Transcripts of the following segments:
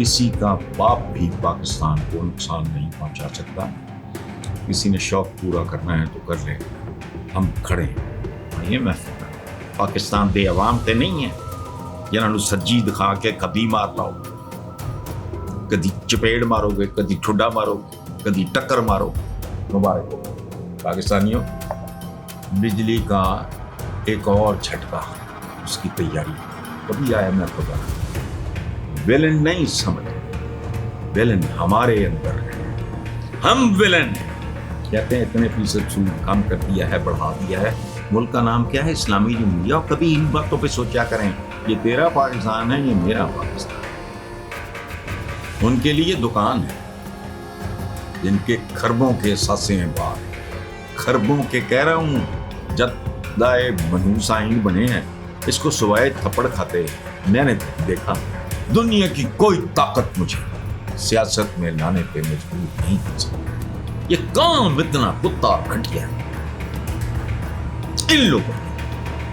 کسی کا باپ بھی پاکستان کو نقصان نہیں پہنچا سکتا. کسی نے شوق پورا کرنا ہے تو کر لے, ہم کھڑے ہیں. یہ محفل پاکستان دے عوام تے نہیں ہے جنہوں سجی دکھا کے کبھی مار لاؤ, کدی چپیڑ مارو گے, کدی ٹھڈا مارو گے, کدی ٹکر مارو. مبارک ہو پاکستانیوں, بجلی کا ایک اور جھٹکا, اس کی تیاری کبھی آیا میں خدا. ویلن نہیں سمجھ, ویلن ہمارے اندر ہے, ہم ویلن ہیں. کہتے ہیں اتنے فیصد سود کم کر دیا ہے, بڑھا دیا ہے. ملک کا نام کیا ہے؟ اسلامی جمہوریہ. اور کبھی ان باتوں پہ سوچا کریں, یہ تیرا پاکستان ہے, یہ میرا پاکستان. ان کے لیے دکان ہے جن کے خربوں کے ساسے ہیں باہر, خربوں کے کہہ رہا ہوں, جب دائے منوس آئین بنے ہیں. اس کو سوائے تھپڑ کھاتے میں نے دیکھا. دنیا کی کوئی طاقت مجھے سیاست میں لانے پہ مجبور نہیں کر سکتی. یہ کام اتنا کتا اور گھٹیا ہے ان لوگوں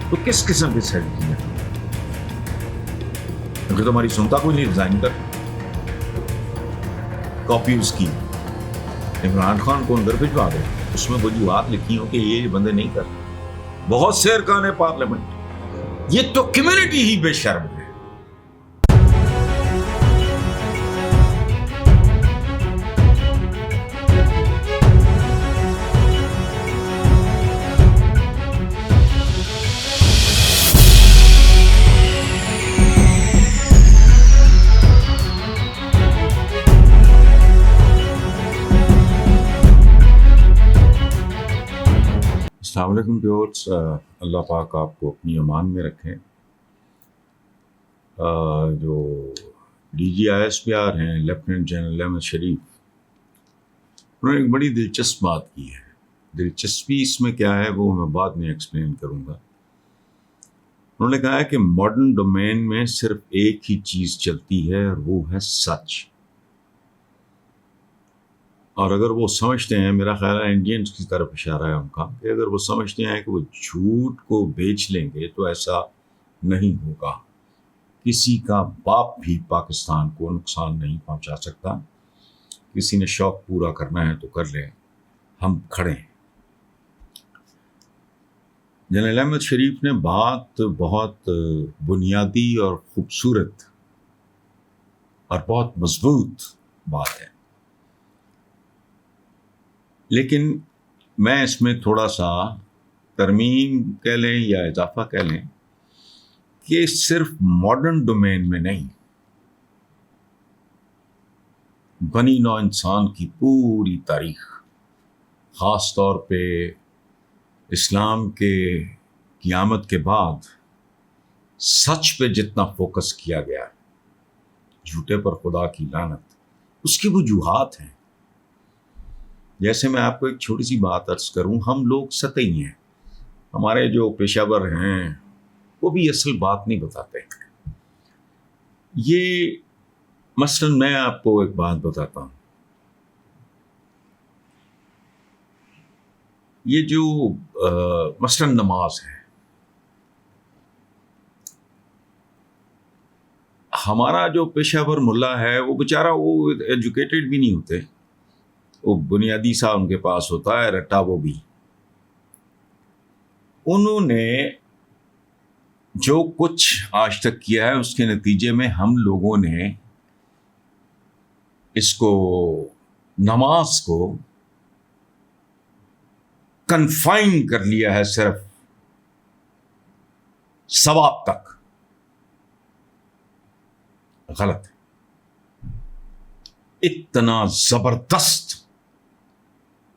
تو کس قسم کی سیٹ کی ہے. کیونکہ تمہاری سنتا کوئی نہیں, ڈیزائن کر کاپی اس کی عمران خان کو اندر بھجوا دے, اس میں وجوہات لکھی ہوں کہ یہ بندے نہیں کرتے. بہت سے ارکان پارلیمنٹ, یہ تو کمیونٹی ہی بے شرم ہے. السلام علیکم ویورز, اللہ پاک آپ کو اپنی امان میں رکھیں. جو D G I S P R ہیں لیفٹیننٹ جنرل احمد شریف, انہوں نے ایک بڑی دلچسپ بات کی ہے. دلچسپی اس میں کیا ہے وہ میں بعد میں ایکسپلین کروں گا. انہوں نے کہا ہے کہ ماڈرن ڈومین میں صرف ایک ہی چیز چلتی ہے اور وہ ہے سچ. اور اگر وہ سمجھتے ہیں, میرا خیال ہے انڈینز کی طرف اشارہ ہے ان کا, کہ اگر وہ سمجھتے ہیں کہ وہ جھوٹ کو بیچ لیں گے تو ایسا نہیں ہوگا. کسی کا باپ بھی پاکستان کو نقصان نہیں پہنچا سکتا. کسی نے شوق پورا کرنا ہے تو کر لے, ہم کھڑے ہیں. جنرل احمد شریف نے بات بہت بنیادی اور خوبصورت اور بہت مضبوط بات ہے, لیکن میں اس میں تھوڑا سا ترمیم کہہ لیں یا اضافہ کہہ لیں کہ صرف ماڈرن ڈومین میں نہیں, بنی نوع انسان کی پوری تاریخ, خاص طور پہ اسلام کے قیامت کے بعد سچ پہ جتنا فوکس کیا گیا, جھوٹے پر خدا کی لعنت, اس کی وجوہات ہیں. جیسے میں آپ کو ایک چھوٹی سی بات عرض کروں, ہم لوگ سطحی ہیں. ہمارے جو پیشہ ور ہیں وہ بھی اصل بات نہیں بتاتے. یہ مثلاً میں آپ کو ایک بات بتاتا ہوں, یہ جو مثلاً نماز ہے, ہمارا جو پیشہ ور ملا ہے وہ بیچارہ وہ ایجوکیٹڈ بھی نہیں ہوتے, وہ بنیادی سا ان کے پاس ہوتا ہے رٹا. وہ بھی انہوں نے جو کچھ آج تک کیا ہے اس کے نتیجے میں ہم لوگوں نے اس کو, نماز کو کنفائن کر لیا ہے صرف ثواب تک. غلط ہے. اتنا زبردست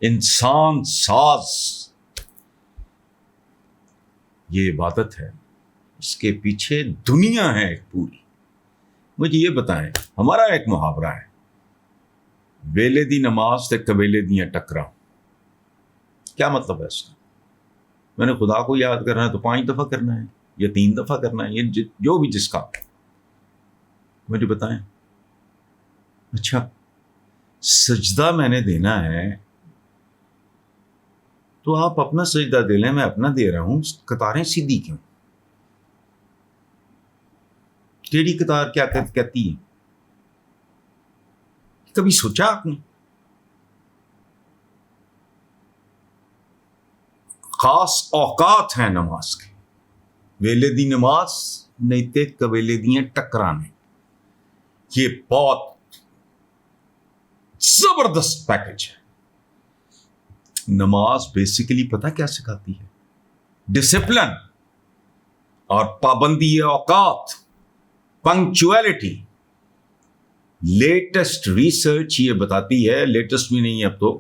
انسان ساز یہ عبادت ہے, اس کے پیچھے دنیا ہے ایک پوری. مجھے یہ بتائیں, ہمارا ایک محاورہ ہے, ویلے دی نماز تے قبیلے دیاں ٹکراں. کیا مطلب ہے اس کا؟ میں نے خدا کو یاد کرنا ہے تو 5 دفعہ کرنا ہے یا 3 دفعہ کرنا ہے, یہ جو بھی جس کا, مجھے بتائیں. اچھا سجدہ میں نے دینا ہے تو آپ اپنا سجدہ دے لیں, میں اپنا دے رہا ہوں. قطاریں سیدھی کیوں؟ ٹیڑھی قطار کیا کہتی ہے؟ کبھی سوچا آپ نے؟ خاص اوقات ہیں نماز کے. ویلے دی نماز نہیں تے قبیلے دیاں ٹکرانے. یہ بہت زبردست پیکج ہے. نماز بیسیکلی پتہ کیا سکھاتی ہے؟ ڈسپلن اور پابندی اوقات، پنکچویلٹی. لیٹسٹ ریسرچ یہ بتاتی ہے، لیٹسٹ بھی نہیں اب تو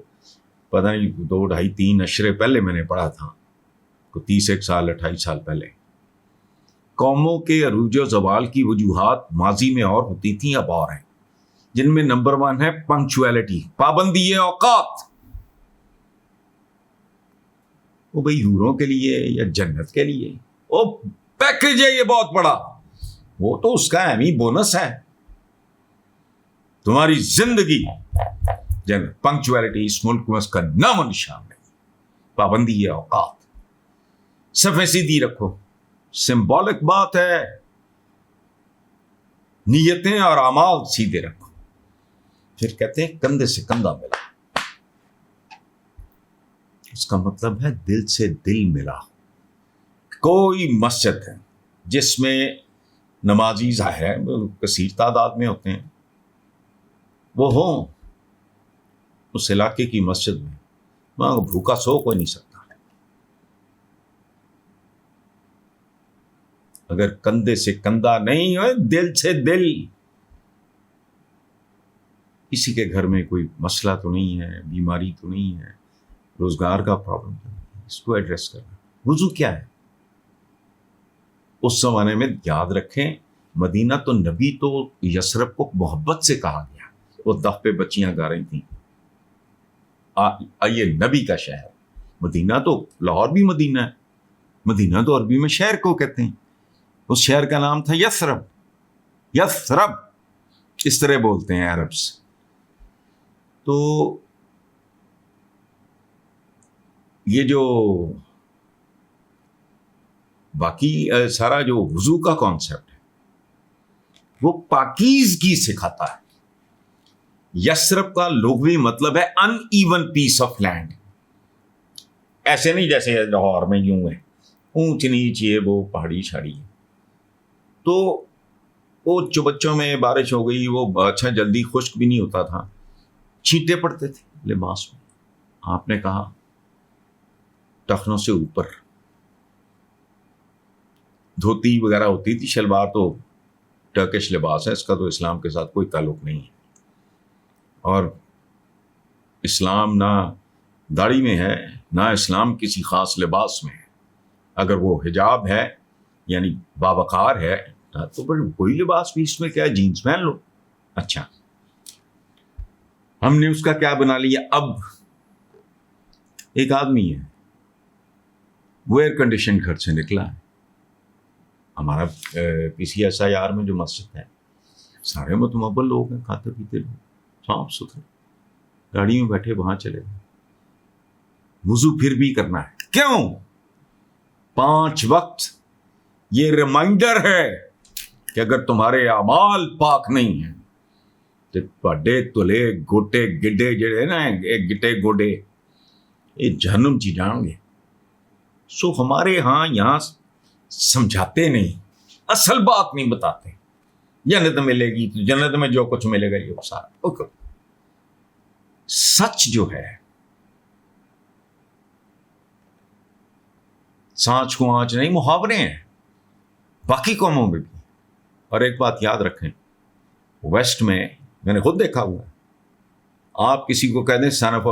پتہ نہیں 2, 2.5, 3 اشرے پہلے میں نے پڑھا تھا، 31 سال 28 سال پہلے. قوموں کے عروج و زوال کی وجوہات ماضی میں اور ہوتی تھیں، اب اور ہیں، جن میں نمبر 1 ہے پنکچویلٹی، پابندی اوقات. وہ بھئی حوروں کے لیے یا جنت کے لیے وہ پیکج ہے یہ بہت بڑا، وہ تو اس کا اہم ہی بونس ہے. تمہاری زندگی جنت. پنکچویلٹی اس ملک میں اس کا نام و نشان نہیں. پابندی اوقات، صفحے سیدھی رکھو. سمبولک بات ہے، نیتیں اور اعمال سیدھے رکھو. پھر کہتے ہیں کندھے سے کندھا ملا. اس کا مطلب ہے دل سے دل ملا. کوئی مسجد ہے جس میں نمازی ظاہر ہے کثیر تعداد میں ہوتے ہیں، وہ ہوں اس علاقے کی مسجد میں، وہاں بھوکا سو کوئی نہیں سکتا. اگر کندھے سے کندھا نہیں ہے، دل سے دل. کسی کے گھر میں کوئی مسئلہ تو نہیں ہے، بیماری تو نہیں ہے، روزگار کا پرابلم تو نہیں ہے، اس کو ایڈریس کرنا. وضو کیا ہے؟ اس زمانے میں یاد رکھیں، مدینہ تو نبی تو یثرب کو محبت سے کہا گیا. وہ دف پہ بچیاں گا رہی تھیں، آئیے نبی کا شہر. مدینہ تو لاہور بھی مدینہ ہے، مدینہ تو عربی میں شہر کو کہتے ہیں. اس شہر کا نام تھا یثرب. یثرب اس طرح بولتے ہیں عربس. تو یہ جو باقی سارا جو وضو کا کانسیپٹ ہے وہ پاکیزگی سکھاتا ہے. یثرب کا لغوی مطلب ہے an even piece of land. ایسے نہیں جیسے لاہور میں یوں ہے، اونچ نیچ یہ وہ پہاڑی چھاڑی ہے. تو وہ بچوں میں بارش ہو گئی، وہ اچھا جلدی خشک بھی نہیں ہوتا تھا، چھینٹے پڑتے تھے لباس میں. آپ نے کہا ٹخنوں سے اوپر دھوتی وغیرہ ہوتی تھی، شلوار تو ٹرکش لباس ہے، اس کا تو اسلام کے ساتھ کوئی تعلق نہیں ہے. اور اسلام نہ داڑھی میں ہے، نہ اسلام کسی خاص لباس میں ہے. اگر وہ حجاب ہے یعنی باوقار ہے تو پھر کوئی لباس بھی اس میں کیا ہے، جینس پہن لو. اچھا، ہم نے اس کا کیا بنا لیا. اب ایک آدمی ہے، وہ ایئر کنڈیشن گھر سے نکلا ہے. ہمارا PCSIR میں جو مسجد ہے سارے متمول لوگ ہیں، کھاتے پیتے لوگ، صاف ستھرے، گاڑی میں بیٹھے وہاں چلے گئے. وضو پھر بھی کرنا ہے. کیوں؟ 5 وقت یہ ریمائنڈر ہے کہ اگر تمہارے اعمال پاک نہیں ہیں تو پڈے تلے گوٹے گڈے جڑے نا گٹے گوڈے یہ جہنم جی جان گے. سو ہمارے ہاں یہاں سمجھاتے نہیں، اصل بات نہیں بتاتے. جنت ملے گی تو جنت میں جو کچھ ملے گا یہ سارا. سچ جو ہے، سانچ کو آنچ نہیں، محاورے ہیں باقی قوموں میں بھی. اور ایک بات یاد رکھیں، ویسٹ میں نے خود دیکھا ہوا ہے، آپ کسی کو کہہ دیں سن آف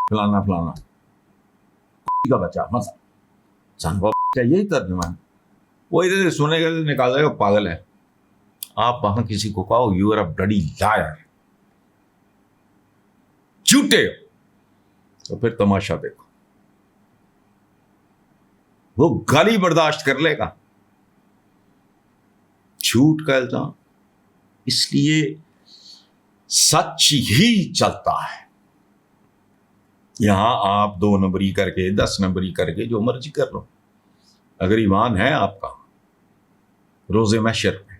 فلانا فلانا کا بچہ، مثلا سن آف یہی ترجمہ ہے، وہ ادھر سے سنے گا نکال دے گا پاگل ہے. آپ وہاں کسی کو کہو you are a bloody liar, جھوٹے ہو، تو پھر تماشا دیکھو. وہ گالی برداشت کر لے گا. جھوٹ کا الزام، اس لیے سچ ہی چلتا ہے. یہاں آپ 2 نمبری کر کے 10 نمبری کر کے جو مرضی کر لو، اگر ایمان ہے آپ کا روز محشر میں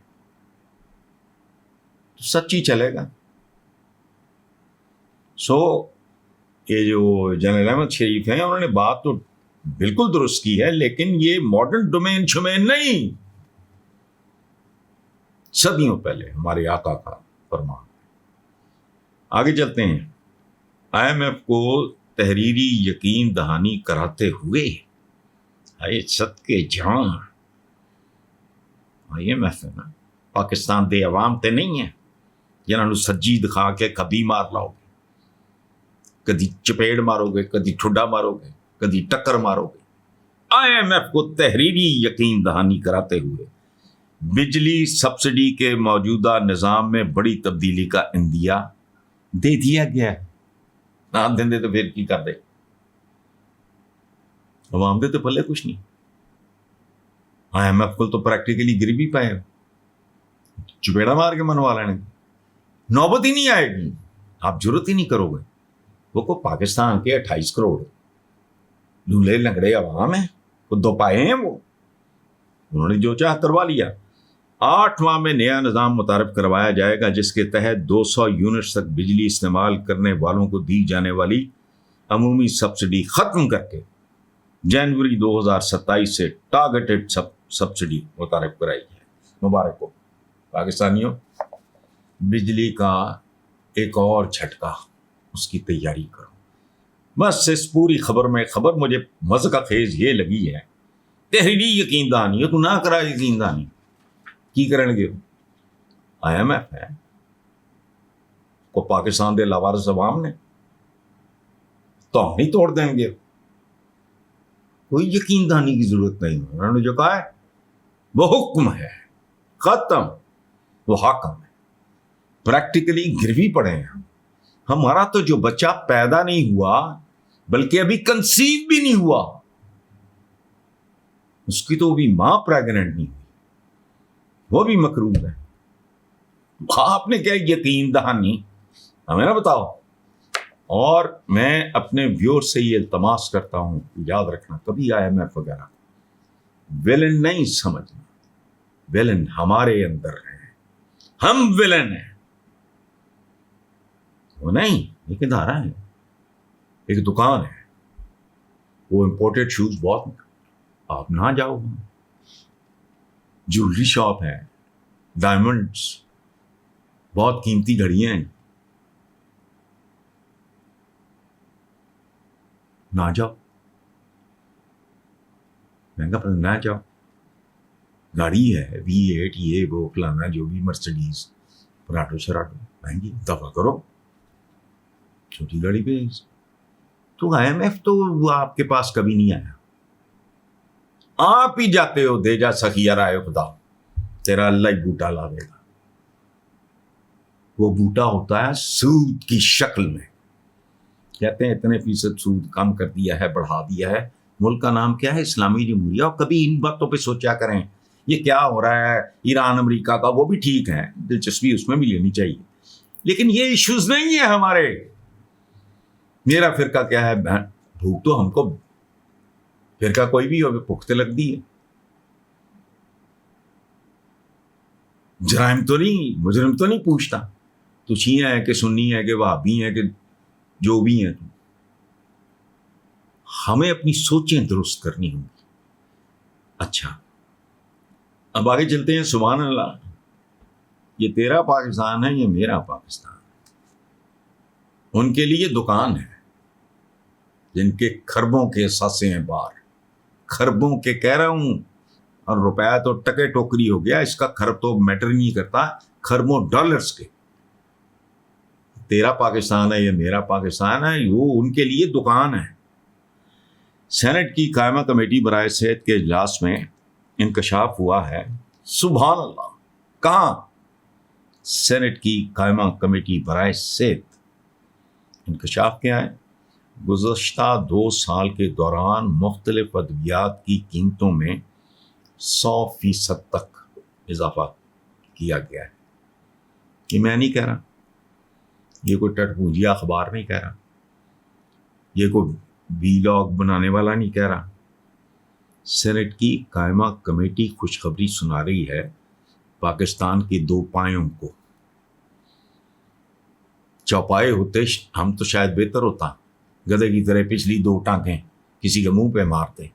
تو سچ ہی چلے گا. سو یہ جو جنرل احمد شریف ہیں انہوں نے بات تو بالکل درست کی ہے، لیکن یہ ماڈرن ڈومین شمین نہیں، صدیوں پہلے ہمارے آقا کا فرمان۔ آگے چلتے ہیں۔ آئی ایم ایف کو تحریری یقین دہانی کراتے ہوئے صدقے جان، آئی ایم ایف ہے نا، پاکستان دے عوام تے نہیں ہے جنہوں نے سجی دکھا کے کبھی مار لاؤ گے، کدی چپیڑ مارو گے، کدی ٹھڈا مارو گے، کدی ٹکر مارو گے۔ آئی ایم ایف کو تحریری یقین دہانی کراتے ہوئے بجلی سبسڈی کے موجودہ نظام میں بڑی تبدیلی کا عندیہ دے دیا گیا ہے۔ نہ دیں تو پھر کی کر دے، عوام دے تو پلے کچھ نہیں۔ آئی ایم ایف کو تو پریکٹیکلی گر بھی پائے، چپیڑا مار کے منوا لینے، نوبت ہی نہیں آئے گی، آپ ضرورت ہی نہیں کرو گے۔ وہ کو پاکستان کے 28 کروڑ لولے لنگڑے عوام ہیں، وہ دو پائے ہیں، وہ انہوں نے جو چاہ کروا لیا۔ 8 ماہ میں نیا نظام متعارف کروایا جائے گا جس کے تحت 200 یونٹس تک بجلی استعمال کرنے والوں کو دی جانے والی عمومی سبسڈی ختم کر کے جنوری 2027 سے ٹارگیٹڈ سبسڈی متعارف کرائی ہے۔ مبارک ہو پاکستانیوں، بجلی کا ایک اور جھٹکا، اس کی تیاری کرو۔ بس اس پوری خبر میں خبر مجھے مزہ کا خیز یہ لگی ہے، تحریری یقین دہانی ہے، تو نہ کرا یقین دہانی کی کرن گے۔ آئی ایم ایف ہے کو پاکستان دے لاوارث عوام نے تو نہیں توڑ دیں گے، کوئی یقین دہانی کی ضرورت نہیں۔ انہوں نے جو کہا ہے وہ حکم ہے، ختم، وہ حاکم ہے۔ پریکٹیکلی گروی پڑے ہیں ہمارا تو جو بچہ پیدا نہیں ہوا بلکہ ابھی کنسیو بھی نہیں ہوا، اس کی تو بھی ماں پریگننٹ نہیں ہوئی، وہ بھی مقروض ہے۔ آپ نے کیا یقین دہانی ہمیں نہ بتاؤ۔ اور میں اپنے ویور سے یہ التماس کرتا ہوں، یاد رکھنا کبھی آئی ایم ایف وغیرہ ویلن نہیں سمجھنا، ویلن ہمارے اندر ہے، ہم ویلن ہیں، وہ نہیں۔ ایک ادارہ ہے، ایک دکان ہے، وہ امپورٹڈ شوز بہت، آپ نہ جاؤ، جویلری شاپ ہے، ڈائمنڈس، بہت قیمتی گھڑیاں ہیں، نہ جاؤ، مہنگا پر نہ جاؤ۔ گاڑی ہے V8 یہ وہ فلانا جو بھی مرسڈیز پراٹو شراٹو مہنگی، دفع کرو، چھوٹی گاڑی پہ۔ تو آئی ایم ایف تو وہ آپ کے پاس کبھی نہیں آیا، آپ ہی جاتے ہو، دے جا سخیا رائے خدا، تیرا اللہ ہی بوٹا لا دے گا۔ وہ بوٹا ہوتا ہے سود کی شکل میں، کہتے ہیں اتنے فیصد سود کم کر دیا ہے، بڑھا دیا ہے۔ ملک کا نام کیا ہے؟ اسلامی جمہوریہ۔ اور کبھی ان باتوں پہ سوچا کریں، یہ کیا ہو رہا ہے ایران امریکہ کا، وہ بھی ٹھیک ہے، دلچسپی اس میں بھی لینی چاہیے، لیکن یہ ایشوز نہیں ہیں ہمارے۔ میرا فرقہ کیا ہے؟ بھوک تو ہم کو فرقہ کوئی بھی ہو بھوک تو لگتی ہے، جرائم تو نہیں، مجرم تو نہیں پوچھتا تو شیعہ ہے کہ سنی ہے کہ وہابی ہیں کہ جو بھی ہیں۔ تو ہمیں اپنی سوچیں درست کرنی ہوں گی۔ اچھا اب آگے چلتے ہیں۔ سبحان اللہ، یہ تیرا پاکستان ہے، یہ میرا پاکستان ہے۔ ان کے لیے دکان ہے جن کے خربوں کے اثاثے ہیں بار، خربوں کے کہہ رہا ہوں، اور روپیہ تو ٹکے ٹوکری ہو گیا، اس کا خرب تو میٹر نہیں کرتا، خربوں ڈالرز کے۔ تیرا پاکستان ہے، یہ میرا پاکستان ہے، وہ ان کے لیے دکان ہے۔ سینٹ کی قائمہ کمیٹی برائے صحت کے اجلاس میں انکشاف ہوا ہے۔ سبحان اللہ، کہاں؟ سینٹ کی قائمہ کمیٹی برائے صحت۔ انکشاف کیا ہے؟ گزشتہ 2 سال کے دوران مختلف ادویات کی قیمتوں میں 100% تک اضافہ کیا گیا ہے۔ یہ میں نہیں کہہ رہا، یہ کوئی ٹٹ پونجیا اخبار نہیں کہہ رہا، یہ کوئی ویلاگ بنانے والا نہیں کہہ رہا۔ سینٹ کی قائمہ کمیٹی خوشخبری سنا رہی ہے پاکستان کے 2 پایوں کو۔ چوپائے ہوتے ہم تو شاید بہتر ہوتا، گدھے کی طرح پچھلی 2 ٹانکیں کسی کے منہ پہ مارتے.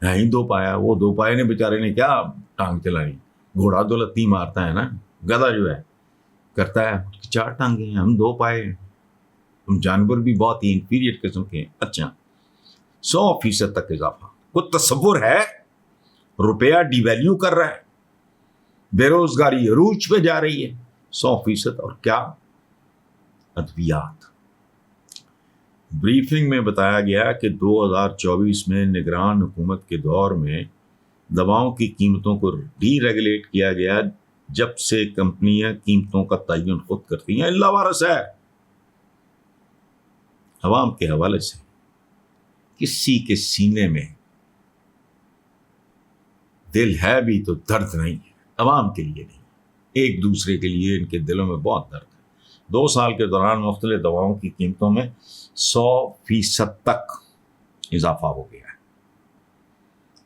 نہیں 2 پایا، وہ 2 پائے نے بیچارے نے کیا ٹانگ چلانی. گھوڑا تو لتی مارتا ہے نا، گدھا جو ہے کرتا ہے 4 ٹانگیں ہیں، ہم 2 پائے ہیں. ہم جانور بھی بہت ہی انفیریٹ قسم کے ہیں. اچھا 100% تک اضافہ. کوئی تصور ہے؟ روپیہ ڈی ویلیو کر رہا ہے، بے روزگاری عروج پہ جا رہی ہے. 100%. اور کیا؟ ادویات. بریفنگ میں بتایا گیا کہ 2024 میں نگران حکومت کے دور میں دواؤں کی قیمتوں کو ڈی ریگولیٹ کیا گیا، جب سے کمپنیاں قیمتوں کا تعین خود کرتی ہیں. اللہ وارث ہے. عوام کے حوالے سے کسی کے سینے میں دل ہے بھی تو درد نہیں ہے. عوام کے لیے نہیں، ایک دوسرے کے لیے ان کے دلوں میں بہت درد ہے. 2 سال کے دوران مختلف دواؤں کی قیمتوں میں 100% تک اضافہ ہو گیا ہے.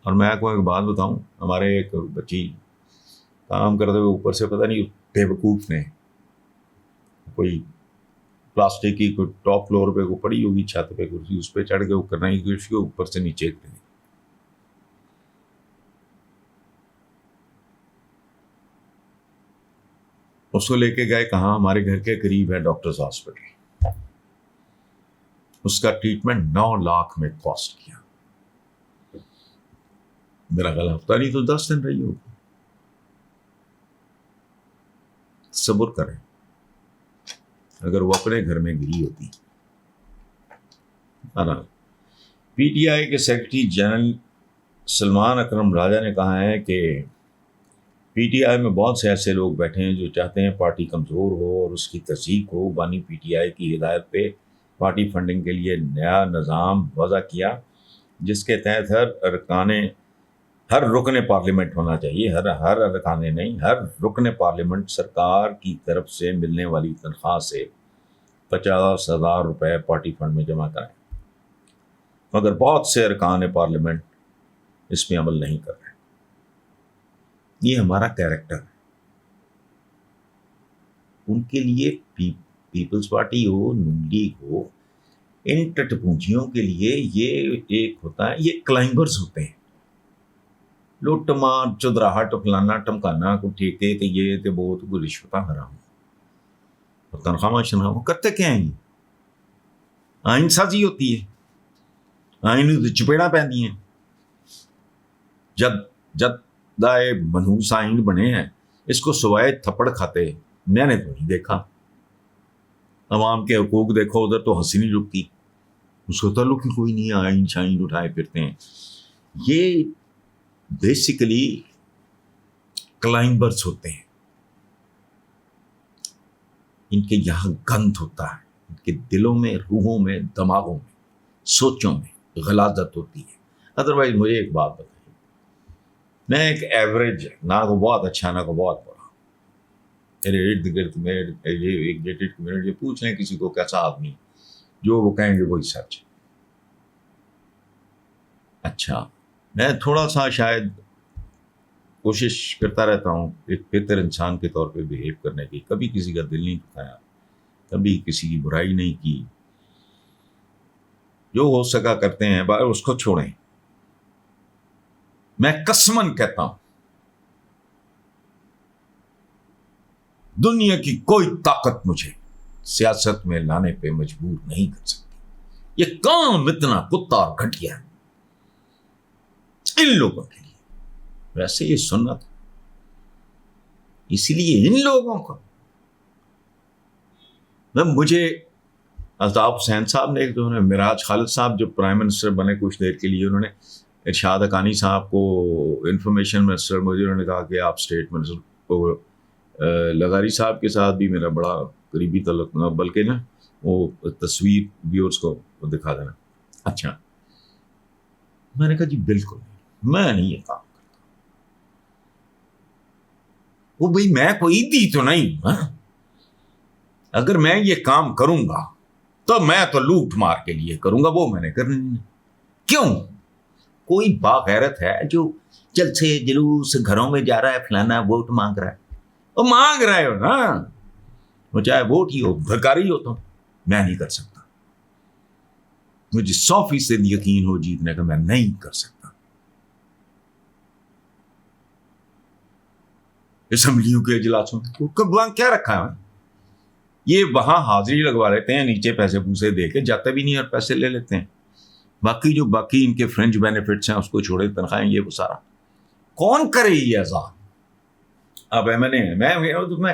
اور میں آپ کو ایک بات بتاؤں، ہمارے ایک بچی کام کرتے ہوئے اوپر سے پتہ نہیں بے وقوف نے کوئی پلاسٹک کی کوئی ٹاپ فلور پہ کو پڑی ہوگی چھت پہ کرسی، اس پہ چڑھ کے وہ کرنا ہی اس کے اوپر سے نیچے اترے. اس کو لے کے گئے کہاں؟ ہمارے گھر کے قریب ہے ڈاکٹرز ہاسپٹل. اس کا ٹریٹمنٹ 9 لاکھ میں کاسٹ کیا. میرا خیال ہفتہ نہیں تو 10 دن رہی ہوگی. صبر کریں، اگر وہ اپنے گھر میں گری ہوتی. پی ٹی آئی کے سیکرٹری جنرل سلمان اکرم راجہ نے کہا ہے کہ پی ٹی آئی میں بہت سے ایسے لوگ بیٹھے ہیں جو چاہتے ہیں پارٹی کمزور ہو اور اس کی تصدیق ہو. بانی پی ٹی آئی کی ہدایت پہ پارٹی فنڈنگ کے لیے نیا نظام وضع کیا، جس کے تحت ہر رکن پارلیمنٹ ہونا چاہیے، ہر ارکان نہیں، ہر رکن پارلیمنٹ سرکار کی طرف سے ملنے والی تنخواہ سے 50,000 روپے پارٹی فنڈ میں جمع کرائیں. مگر بہت سے ارکان پارلیمنٹ اس میں عمل نہیں کر رہے. یہ ہمارا کیریکٹر ہے. ان کے لیے پیپلز پارٹی ہو، نون لیگ ہو، ان ٹٹ پونجیوں کے لیے یہ ایک ہوتا ہے، یہ کلائمبرز ہوتے ہیں. لوٹ مار چودراہٹ فلانا ٹمکانا کو ٹھیکے تو یہ تو بہت کوئی رشوتیں حرام اور تنخواہ شنخواہ کرتے کیا ہیں. آئین سازی ہوتی ہے، آئین چپیڑا پہنتی ہیں. جد دائے منحوس آئین بنے ہیں، اس کو سوائے تھپڑ کھاتے میں نے تو نہیں دیکھا. عوام کے حقوق دیکھو، ادھر تو ہنسی نہیں رکتی، اس کو تعلق ہی کوئی نہیں ہے. آئین شائن اٹھائے پھرتے ہیں. یہ بیسیکلی کلائمبرز ہوتے ہیں. ان کے یہاں گند ہوتا ہے، ان کے دلوں میں، روحوں میں، دماغوں میں، سوچوں میں غلاظت ہوتی ہے. ادروائز مجھے ایک بات بتائیے، میں ایک ایوریج، نہ کو بہت اچھا نہ کو بہت برا، میرے ارد گرد میں ایک گیٹڈ کمیونٹی پوچھ لیں کسی کو کیسا آدمی، جو وہ کہیں گے وہی سچ. اچھا میں تھوڑا سا شاید کوشش کرتا رہتا ہوں ایک بہتر انسان کے طور پہ بیہیو کرنے کی. کبھی کسی کا دل نہیں دکھایا، کبھی کسی کی برائی نہیں کی. جو ہو سکا کرتے ہیں، بار اس کو چھوڑیں. میں قسمن کہتا ہوں دنیا کی کوئی طاقت مجھے سیاست میں لانے پہ مجبور نہیں کر سکتی. یہ کام اتنا کتا اور گھٹیا ہے ان لوگوں کے لیے. ویسے یہ سنت، اسی لیے ان لوگوں کو مجھے الطاف حسین صاحب نے، جو معراج خالد صاحب جو پرائم منسٹر بنے کچھ دیر کے لیے، انہوں نے ارشاد حقانی صاحب کو انفارمیشن منسٹر، مجھے انہوں نے کہا کہ آپ اسٹیٹ منسٹر کو، لغاری صاحب کے ساتھ بھی میرا بڑا قریبی تعلق نہ، بلکہ نا وہ تصویر ویورز کو دکھا دینا. اچھا میں نے کہا جی بالکل میں نہیں یہ کام کرتا. وہ بھئی میں کوئی دی تو نہیں ہوں، اگر میں یہ کام کروں گا تو میں تو لوٹ مار کے لیے کروں گا، وہ میں نے کرنی نہیں. کیوں؟ کوئی باغیرت ہے جو جلسے جلوس گھروں میں جا رہا ہے، فلانا ووٹ مانگ رہا ہے، وہ مانگ رہے ہو نا، وہ چاہے ووٹ ہی ہو، بھکاری ہو، تو میں نہیں کر سکتا. مجھے 100% یقین ہو جیتنے کا، میں نہیں کر سکتا. اسمبلیوں کے اجلاسوں میں کیا رکھا ہے؟ یہ وہاں حاضری لگوا لیتے ہیں، نیچے پیسے پوسے دے کے جاتے بھی نہیں اور پیسے لے لیتے ہیں. باقی جو باقی ان کے فرنج بینیفٹس ہیں اس کو چھوڑے، تنخواہیں، یہ وہ سارا کون کرے یہ عذاب؟ اب میں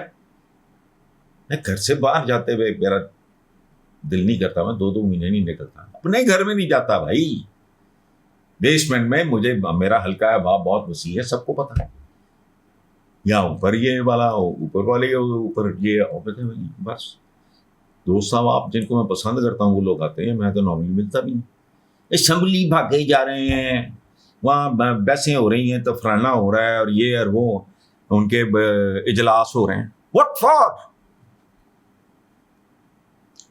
گھر سے باہر جاتے ہوئے میرا دل نہیں کرتا، میں 2 مہینے نہیں نکلتا، اپنے گھر میں نہیں جاتا بھائی. بیسمنٹ میں میرا ہلکا ہے، باپ بہت وسیع ہے، سب کو پتا ہے. یا اوپر یہ والا، اوپر والے اوپر یہ بس. دوست صاحب آپ جن کو میں پسند کرتا ہوں وہ لوگ آتے ہیں، میں تو نارملی ملتا بھی نہیں. اسمبلی بھاگے جا رہے ہیں، وہاں بحثیں ہو رہی ہیں، تو فلانا ہو رہا ہے، اور یہ اور وہ ان کے اجلاس ہو رہے ہیں. What for?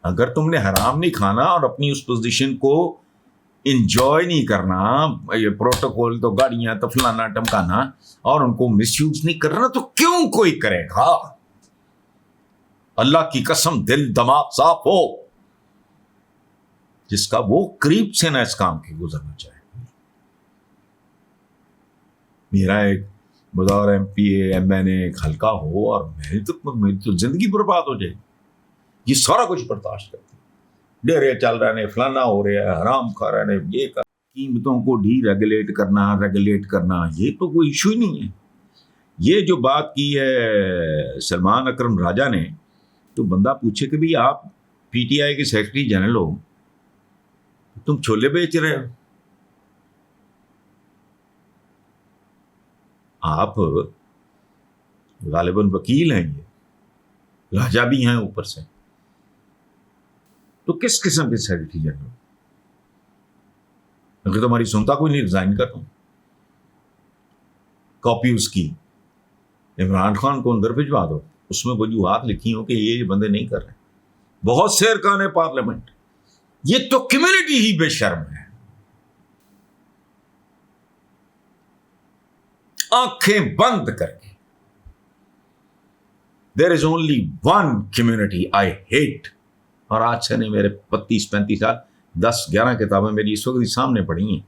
اگر تم نے حرام نہیں کھانا اور اپنی اس پوزیشن کو انجوائے نہیں کرنا، یہ پروٹوکول تو گاڑیاں تو فلانا ٹمکانا، اور ان کو مس یوز نہیں کرنا، تو کیوں کوئی کرے گا؟ اللہ کی قسم دل دماغ صاف ہو جس کا، وہ قریب سے نہ اس کام کی گزرنا چاہے. میرا ایک بطور ایم این اے ایک حلقہ ہو اور میری تو زندگی برباد ہو جائے. یہ سارا کچھ برداشت کرتے ہیں. ڈیرے چل رہے ہیں، فلانا ہو رہا ہے، حرام کھا رہے ہیں، یہ قیمتوں کو ریگولیٹ کرنا، یہ تو کوئی ایشو ہی نہیں ہے. یہ جو بات کی ہے سلمان اکرم راجہ نے، تو بندہ پوچھے کہ بھئی آپ پی ٹی آئی کے سیکرٹری جنرل ہو، تم چھولے بیچ رہے ہو، آپ غالباً وکیل ہیں، یہ راجہ بھی ہیں اوپر سے، تو کس قسم کے سیکرٹری جنرل؟ اگر تمہاری سنتا کوئی نہیں، ریزائن کر دو. کاپی اس کی عمران خان کو اندر بھجوا دو، اس میں وجوہات لکھی ہوں کہ یہ بندے نہیں کر رہے. بہت سے ارکان پارلیمنٹ، یہ تو کمیونٹی ہی بے شرم ہے. آنکھیں بند کر کے، there is only one community I hate. اور آج سے نہیں، میرے 35 سال، 10-11 کتابیں میری اس وقت سامنے پڑھی ہیں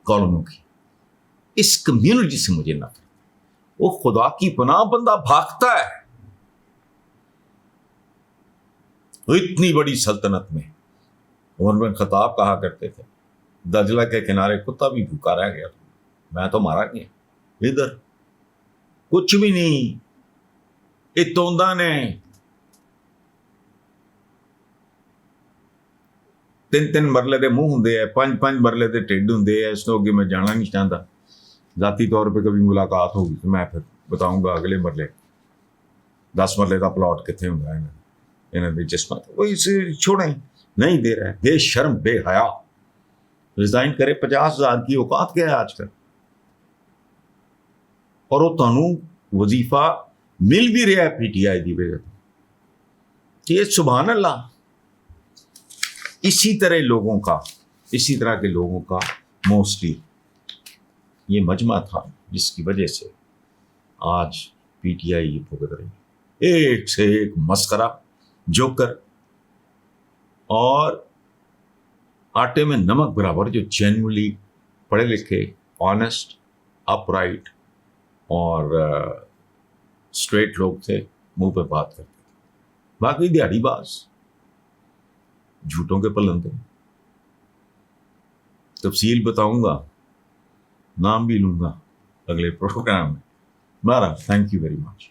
کالموں کی. اس کمیونٹی سے مجھے نفرت. وہ خدا کی پناہ بندہ بھاگتا ہے. وہ اتنی بڑی سلطنت میں عمر بن خطاب کہا کرتے تھے، دجلہ کے کنارے کتا بھی بھوکا رہ گیا، میں تو مارا گیا. ادھر کچھ بھی نہیں، یہ توندا نے 3 مرلے دے منہ ہوں، 5 مرلے دے ٹھڈ ہوں. اس کو اگے میں جانا نہیں چاہتا. ذاتی طور پہ کبھی ملاقات ہوگی تو میں پھر بتاؤں گا اگلے مرلے 10 مرلے کا پلاٹ کتنے ہوں گا. انہیں دلچسپ وہ اسے چھوڑیں، نہیں دے رہے. بے شرم، بے حیا. ریزائن کرے. 50,000 کی اوقات کیا ہے آج کل؟ اور وہ تانوں وظیفہ مل بھی رہا ہے پی ٹی آئی دی وجہ سے. یہ سبحان اللہ. اسی طرح کے لوگوں کا موسٹلی یہ مجمع تھا، جس کی وجہ سے آج پی ٹی آئی بھگت رہی. ایک سے ایک مسخرہ، جوکر، اور آٹے میں نمک برابر، جو جینولی پڑھے لکھے، آنیسٹ، اپ رائٹ اور اسٹریٹ لوگ تھے، منہ پہ بات کرتے تھے. باقی دیہڑی باز، جھوٹوں کے پلندے. تفصیل بتاؤں گا، نام بھی لوں گا اگلے پروگرام میں. بہرحال تھینک یو ویری مچ.